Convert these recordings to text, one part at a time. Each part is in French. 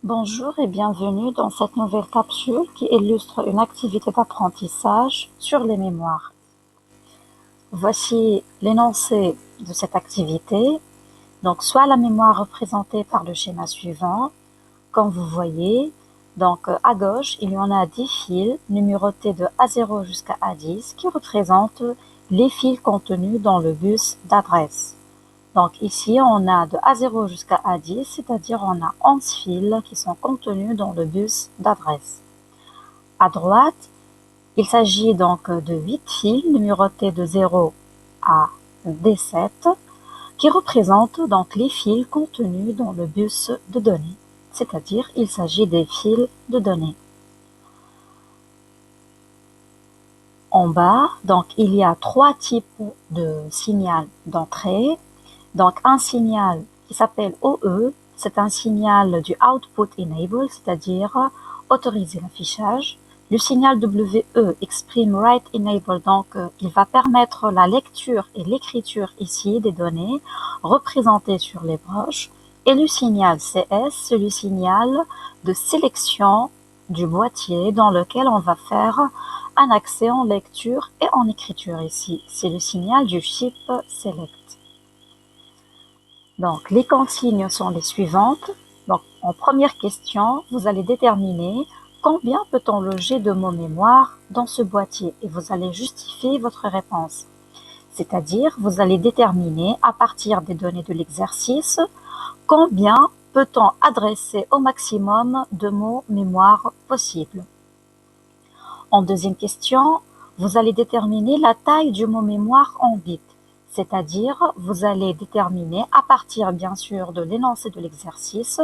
Bonjour et bienvenue dans cette nouvelle capsule qui illustre une activité d'apprentissage sur les mémoires. Voici l'énoncé de cette activité. Donc, soit la mémoire représentée par le schéma suivant, comme vous voyez. Donc, à gauche, il y en a 10 fils numérotés de A0 jusqu'à A10 qui représentent les fils contenus dans le bus d'adresse. Donc ici, on a de A0 jusqu'à A10, c'est-à-dire on a 11 fils qui sont contenus dans le bus d'adresse. À droite, il s'agit donc de 8 fils numérotés de 0 à D7 qui représentent donc les fils contenus dans le bus de données, c'est-à-dire il s'agit des fils de données. En bas, donc il y a 3 types de signal d'entrée. Donc un signal qui s'appelle OE, c'est un signal du Output Enable, c'est-à-dire autoriser l'affichage. Le signal WE exprime Write Enable, donc il va permettre la lecture et l'écriture ici des données représentées sur les broches. Et le signal CS, c'est le signal de sélection du boîtier dans lequel on va faire un accès en lecture et en écriture ici. C'est le signal du chip Select. Donc, les consignes sont les suivantes. Donc, en première question, vous allez déterminer combien peut-on loger de mots mémoire dans ce boîtier et vous allez justifier votre réponse. C'est-à-dire, vous allez déterminer à partir des données de l'exercice combien peut-on adresser au maximum de mots mémoire possible. En deuxième question, vous allez déterminer la taille du mot mémoire en bits. C'est-à-dire, vous allez déterminer, à partir bien sûr de l'énoncé de l'exercice,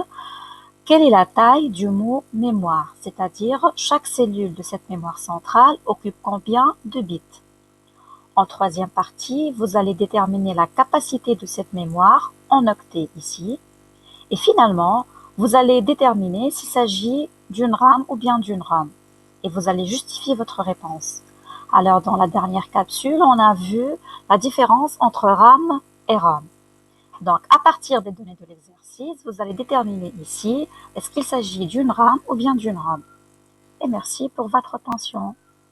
quelle est la taille du mot mémoire, c'est-à-dire chaque cellule de cette mémoire centrale occupe combien de bits. En troisième partie, vous allez déterminer la capacité de cette mémoire en octets ici. Et finalement, vous allez déterminer s'il s'agit d'une RAM ou bien d'une ROM. Et vous allez justifier votre réponse. Alors, dans la dernière capsule, on a vu la différence entre RAM et ROM. Donc, à partir des données de l'exercice, vous allez déterminer ici, est-ce qu'il s'agit d'une RAM ou bien d'une ROM. Et merci pour votre attention.